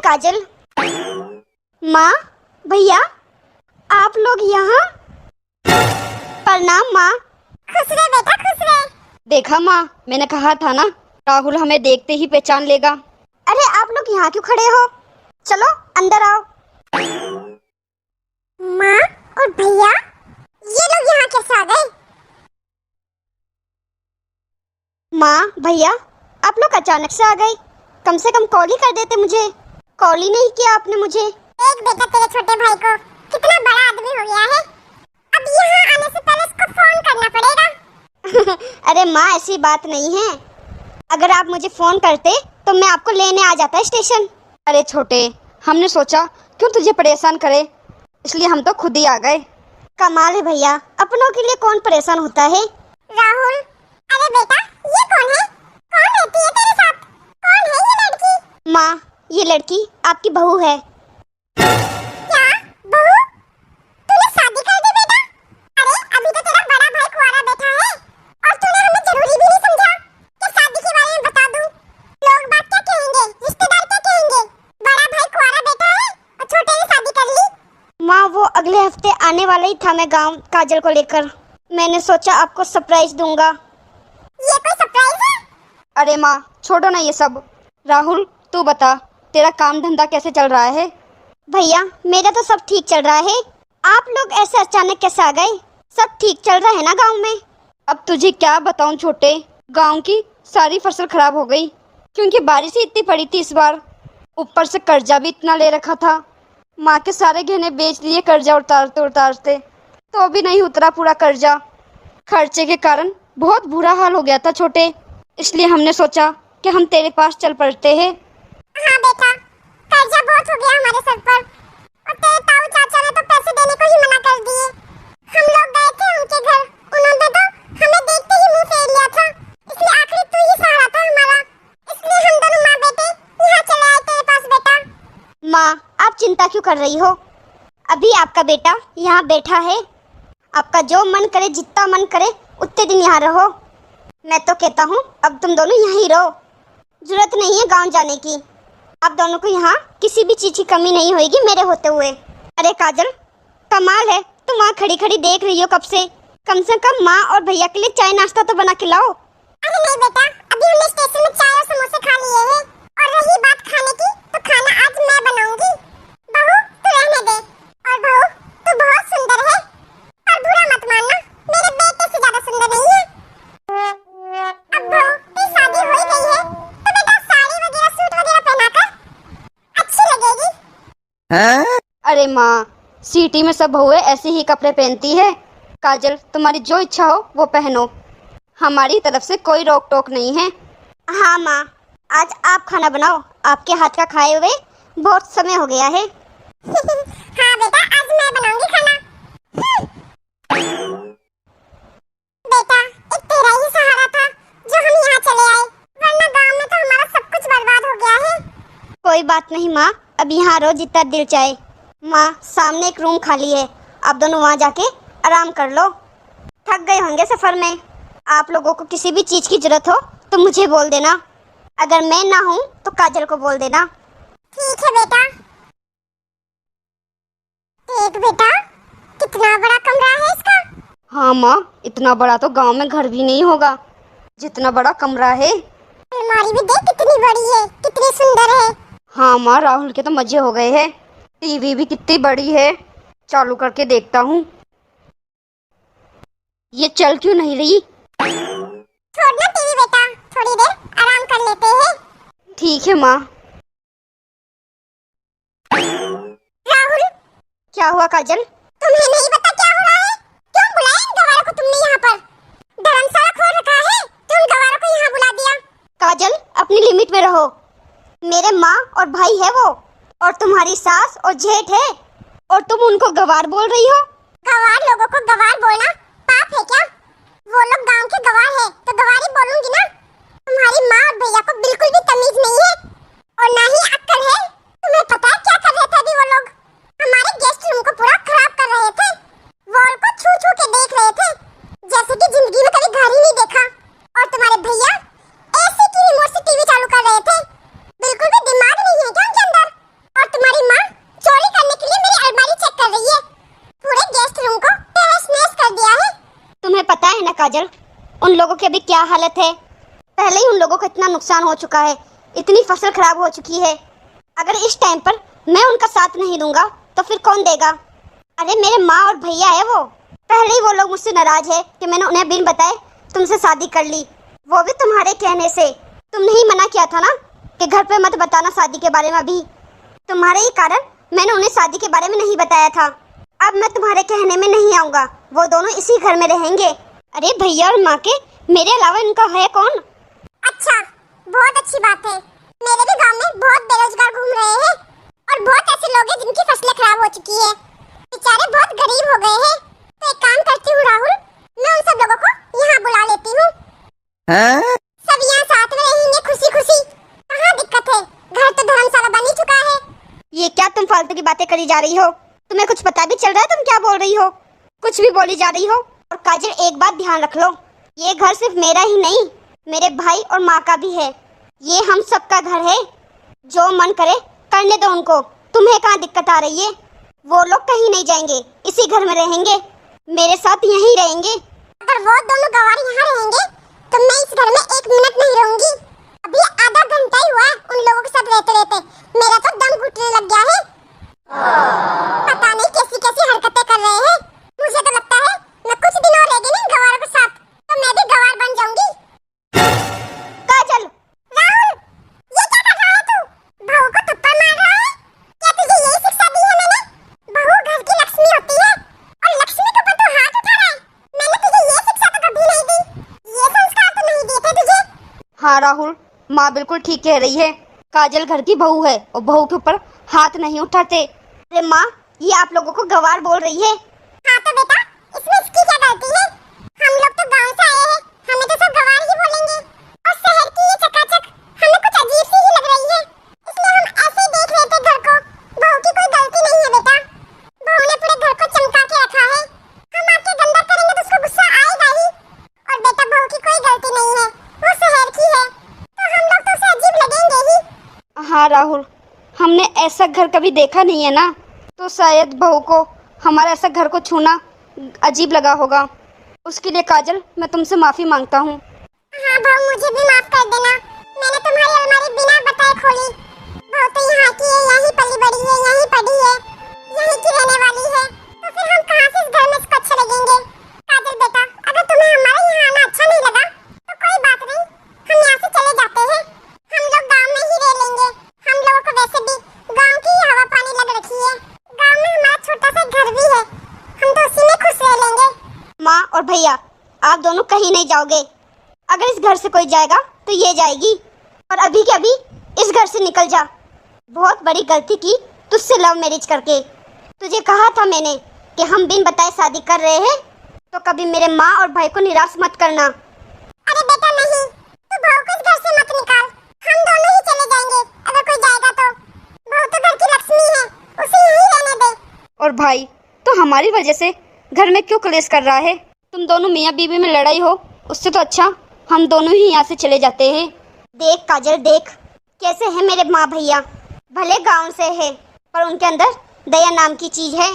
काजल। माँ, भैया, आप लोग यहाँ? प्रणाम माँ। खुश रहे बेटा, खुश रहे। देखा माँ, मैंने कहा था ना, राहुल हमें देखते ही पहचान लेगा। अरे आप लोग यहाँ क्यों खड़े हो? चलो अंदर आओ। माँ और भैया, ये लोग यहाँ कैसे आ गए? माँ, भैया, आप लोग अचानक से आ गए। कम से कम कॉल ही कर देते मुझे। कॉल ही नहीं किया आपने मुझे। एक बेटा, तेरे छोटे भाई को कितना बड़ा आदमी हो गया है, अब यहाँ आने से पहले इसको फोन करना पड़ेगा। अरे माँ, ऐसी बात नहीं है। अगर आप मुझे फोन करते तो मैं आपको लेने आ जाता स्टेशन। अरे छोटे, हमने सोचा क्यों तुझे परेशान करे, इसलिए हम तो खुद ही आ गए। कमाल है भैया, अपनों के लिए कौन परेशान होता है। राहुल, अरे बेटा, ये कौन है? कौन रहती है तेरे साथ? कौन है ये लड़की? माँ, ये लड़की आपकी बहू है। क्या बहू? तूने शादी कर दी बेटा? अरे अभी तो तेरा बड़ा भाई कुंवारा बैठा है और तूने हमें जरूरी भी नहीं समझा कि शादी के बारे में बता दूं। लोग बात क्या कहेंगे, रिश्तेदार क्या कहेंगे? बड़ा भाई कुंवारा बैठा है और छोटे ने शादी कर ली। माँ, वो अगले हफ्ते आने वाला ही था मैं गांव काजल को लेकर। मैंने सोचा आपको सरप्राइज दूंगा। ये कोई सरप्राइज है? अरे माँ, छोड़ो ना ये सब। राहुल, तू बता, तेरा काम धंधा कैसे चल रहा है? भैया, मेरा तो सब ठीक चल रहा है। आप लोग ऐसे अचानक कैसे आ गए? सब ठीक चल रहा है ना गांव में? अब तुझे क्या बताऊं छोटे, गांव की सारी फसल खराब हो गई क्योंकि बारिश ही इतनी पड़ी थी इस बार। ऊपर से कर्जा भी इतना ले रखा था। माँ के सारे गहने बेच दिए कर्जा उतारते उतारते, तो भी नहीं उतरा पूरा कर्जा। खर्चे के कारण बहुत बुरा हाल हो गया था छोटे, इसलिए हमने सोचा कि हम तेरे पास चल पड़ते हैं। हाँ बेटा, कर्जा बहुत हो गया हमारे सर पर और तेरे ताऊ चाचा ने तो पैसे देने को ही मना कर दिए। हम लोग गए थे उनके घर, उन्होंने तो हमें देखते ही मुंह फेर लिया था, इसलिए आखिरी तू ही सहारा था हमारा। इसलिए हम दोनों माँ बेटे यहाँ चले आए तेरे पास बेटा। माँ, आप चिंता क्यों कर रही हो? अभी आपका बेटा यहाँ बैठा है। आपका जो मन करे, जितना मन करे उतने दिन यहाँ रहो। मैं तो कहता हूँ अब तुम दोनों यहीं रहो, जरूरत नहीं है गांव जाने की। आप दोनों को यहाँ किसी भी चीज की कमी नहीं होगी मेरे होते हुए। अरे काजल, कमाल है, तुम वहाँ खड़ी खड़ी देख रही हो कब से कम माँ और भैया के लिए चाय नाश्ता तो बना के लाओ। अरे नहीं बेटा, अभी हमने स्टेशन में चाय और समोसे खा लिए हैं और रही बात खाने की, तो खाना आज मैं बनाऊंगी। बहू, तू रहने दे। और बहू, तू बहुत सुंदर है और बुरा मत मानना, मेरे बेटे से ज्यादा सुंदर नहीं है। अब बहू, तेरी शादी हो ही गई है तो बेटा साड़ी वगैरह, सूट वगैरह पहनाकर अच्छी लगेगी। अरे माँ, सिटी में सब बहुएं ऐसे ही कपड़े पहनती है। काजल, तुम्हारी जो इच्छा हो वो पहनो, हमारी तरफ से कोई रोक टोक नहीं है। हाँ माँ, आज आप खाना बनाओ, आपके हाथ का खाए हुए बहुत समय हो गया है। हाँ बेटा, आज मैं बनाऊंगी खाना। बेटा, एक तेरा ही सहारा था जो हम यहाँ चले आए, वरना गांव में तो हमारा सब कुछ बर्बाद हो गया है। कोई बात नहीं माँ, अब यहाँ रहो जितना दिल चाहे। माँ, सामने एक रूम खाली है, आप दोनों वहाँ जाके आराम कर लो। थक गए होंगे सफर में। आप लोगों को किसी भी चीज की जरूरत हो तो मुझे बोल देना, अगर मैं ना हूँ तो काजल को बोल देना। ठीक है बेटा। देख बेटा, कितना बड़ा कमरा है इसका। हाँ माँ, इतना बड़ा तो गांव में घर भी नहीं होगा जितना बड़ा कमरा है। अलमारी भी देख कितनी बड़ी है, कितनी सुंदर है। हाँ माँ, राहुल के तो मजे हो गए हैं। टीवी भी कितनी बड़ी है, चालू करके देखता हूँ। ये चल क्यों नहीं रही? छोड़ना टीवी बेटा, थोड़ी देर आराम कर लेते हैं। ठीक है माँ। राहुल, क्या हुआ काजल? तुम्हें नहीं पता क्या हो रहा है? क्यों बुलाया इन गवारों को तुमने यहाँ पर? धर्मशाला खोल रखा है, तुम गवारों को यहाँ बुला दिया। काजल, अपनी लिमिट में रहो। मेरे माँ और भाई है वो, और तुम्हारी सास और जेठ है, और तुम उनको गवार बोल रही हो। गवार लोगों को गवार बोलना पाप है क्या? वो लोग गांव के गवार है तो गवार ही बोलूंगी ना। तुम्हारी माँ और भैया को बिल्कुल भी तमीज नहीं है और ना ही अक्ल है। तुम्हें पता है क्या कर रहे थे अभी वो लोग? हमारे गेस्ट रूम को पूरा खराब कर रहे थे, वॉल को छू छू के देख रहे थे जैसे कि जिंदगी में कभी घर ही नहीं देखा। और तुम्हारे भैया ऐसे की रिमोट से टीवी चालू कर रहे थे। बिल्कुल भी दिमाग नहीं है क्या उनके अंदर? काजल, उन लोगों की अभी क्या हालत है? पहले ही उन लोगों को इतना नुकसान हो चुका है, इतनी फसल खराब हो चुकी है। अगर इस टाइम पर मैं उनका साथ नहीं दूंगा तो फिर कौन देगा? अरे मेरे माँ और भैया है वो, पहले ही वो लोग मुझसे नाराज है कि मैंने उन्हें बिन बताए तुमसे शादी कर ली, वो भी तुम्हारे कहने से। तुमने ही मना किया था ना कि घर पे मत बताना शादी के बारे में। अभी तुम्हारे ही कारण मैंने उन्हें शादी के बारे में नहीं बताया था। अब मैं तुम्हारे कहने में नहीं आऊंगा, वो दोनों इसी घर में रहेंगे। अरे भैया और माँ के मेरे अलावा इनका है कौन? अच्छा, बहुत अच्छी बात है। मेरे भी गांव में बहुत बेरोजगार घूम रहे हैं और बहुत ऐसे लोग हैं जिनकी फसलें खराब हो चुकी है, बेचारे बहुत गरीब हो गए हैं। तो एक काम करती हूँ राहुल, मैं उन सब लोगों को यहाँ बुला लेती हूँ। सब यहाँ साथ में रहेंगे खुशी खुशी। कहाँ दिक्कत है, घर तो धर्मशाला बन ही चुका है। ये क्या तुम फालतू की बातें करी जा रही हो? तुम्हें कुछ पता भी चल रहा है तुम क्या बोल रही हो? कुछ भी बोली जा रही हो। और काजल, एक बात ध्यान रख लो, ये घर सिर्फ मेरा ही नहीं, मेरे भाई और माँ का भी है। ये हम सबका घर है, जो मन करे करने दो उनको। तुम्हें कहाँ दिक्कत आ रही है? वो लोग कहीं नहीं जाएंगे, इसी घर में रहेंगे, मेरे साथ यहीं रहेंगे। अगर वो दोनों गवार यहाँ रहेंगे तो मैं इस घर में एक मिनट नहीं रहूंगी। अभी आधा घंटा ही हुआ है उन लोगों के साथ रहते रहते, मेरा तो दम घुटने लग गया है। पता नहीं कैसी कैसी हरकतें कर रहे हैं। मुझे तो लगता है मैं कुछ दिन और रह गई ना गवारों के साथ तो मैं भी गवार बन जाऊंगी। काजल! राहुल, ये क्या कर रहा है तू? बहू को थप्पड़ मार रहा है? क्या तुझे यही शिक्षा दी है मैंने? बहू घर की लक्ष्मी होती है और लक्ष्मी के ऊपर तू हाथ उठा रहा है। मैंने तुझे ये शिक्षा तो कभी नहीं दी, ये संस्कार तो नहीं दिए थे तुझे। हाँ राहुल, माँ बिल्कुल ठीक कह रही है। काजल घर की बहू है और बहू के ऊपर हाथ नहीं उठाते। अरे माँ, ये आप लोगों को गवार बोल रही है। हाँ तो बेटा, इसमें इसकी क्या गलती है? हम लोग तो गांव से आए हैं, हमें तो सब गवार ही बोलेंगे। और शहर की ये चकाचक हमें कुछ अजीब सी ही लग रही है, इसलिए हम ऐसे ही देख रहे थे घर को। बहू की कोई गलती नहीं है बेटा, बहू ने पूरे घर को चमका के रखा है। हम आपके गंदा करेंगे तो उसको गुस्सा आएगा ही। और बेटा, बहू की कोई गलती नहीं है, वो शहर की है, तो हम लोग तो उसे अजीब लगेंगे ही। हाँ राहुल, हमने ऐसा घर कभी देखा नहीं है ना, तो शायद बहू को हमारा ऐसा घर को छूना अजीब लगा होगा। उसके लिए काजल, मैं तुमसे माफ़ी मांगता हूँ। हाँ बहू, मुझे भी माफ कर देना, मैंने तुम्हारी अलमारी बिना बताए खोली। बहू तो यहाँ की है, यहीं पली बड़ी है, यहीं पढ़ी है, यहीं की रहने वाली है, तो फिर हम कहाँ से इस घर में इसको अच्छे लगेंगे? काजल बेटा, अगर तुम्हें हमारे यहाँ आना अच्छा नहीं लगा तो कोई बात नहीं, हम यहाँ से चले जाते हैं। हम लोग गाँव में ही रह लेंगे। हम लोगों को वैसे भी गाँव की हवा पानी लग रखी है। गाँव में हमारा छोटा सा घर भी है, हम तो उसी में खुश रह लेंगे। माँ और भैया, आप दोनों कहीं नहीं जाओगे। अगर इस घर से कोई जाएगा तो ये जाएगी, और अभी के अभी इस घर से निकल जा। बहुत बड़ी गलती की तुझसे लव मैरिज करके। तुझे कहा था मैंने कि हम बिन बताए शादी कर रहे हैं, तो कभी मेरे माँ और भाई को निराश मत करना। अरे बेटा नहीं, तू बहू को इस घर से मत निकाल, हम दोनों ही चले जाएंगे अगर कोई जाएगा तो। बहू तो घर की लक्ष्मी है, उसे यहीं रहने दे। और भाई तो हमारी वजह से घर में क्यों कलेश कर रहा है? तुम दोनों मियाँ बीवी में लड़ाई हो, उससे तो अच्छा हम दोनों ही यहाँ से चले जाते हैं। देख काजल, देख कैसे है मेरे माँ भैया, भले गांव से है पर उनके अंदर दया नाम की चीज है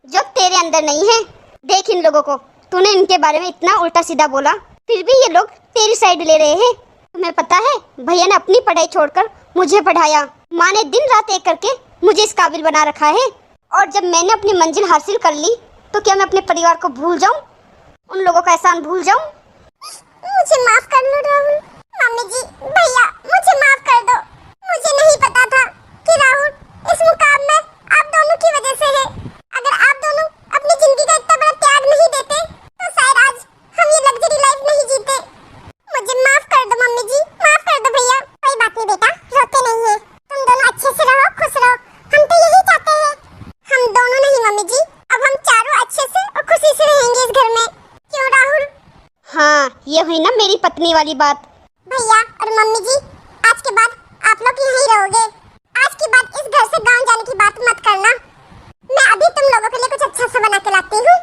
जो तेरे अंदर नहीं है। देख इन लोगों को, तूने इनके बारे में इतना उल्टा सीधा बोला, फिर भी ये लोग तेरी साइड ले रहे हैं। तुम्हें पता है, भैया ने अपनी पढ़ाई छोड़कर मुझे पढ़ाया, माँ ने दिन रात एक करके मुझे इस काबिल बना रखा है। और जब मैंने अपनी मंजिल हासिल कर ली तो क्या मैं अपने परिवार को भूल जाऊं, उन लोगों का एहसान भूल जाऊं? मुझे माफ कर लो राहुल। मम्मी जी, भैया, मुझे माफ कर दो। मुझे नहीं पता था कि राहुल इस मुकाम में आप दोनों की वजह से है। अगर आप दोनों अपनी जिंदगी का इतना बड़ा त्याग नहीं देते तो शायद आज हम ये लग्जरी लाइफ नहीं जीते। मुझे माफ कर दो मम्मी जी, माफ कर दो भैया। कोई बात नहीं बेटा, रोते नहीं है, तुम दोनों अच्छे से रहो, खुश रहो, हम तो यही चाहते हैं। हम दोनों नहीं मम्मी जी, अब हम चारों अच्छे से और खुशी से रहेंगे इस घर में। क्यों राहुल? हाँ, ये हुई ना मेरी पत्नी वाली बात। भैया और मम्मी जी, आज के बाद आप लोग यहीं रहोगे। आज के बाद इस घर से गांव जाने की बात मत करना। मैं अभी तुम लोगों के लिए कुछ अच्छा सा बना के लाती हूँ।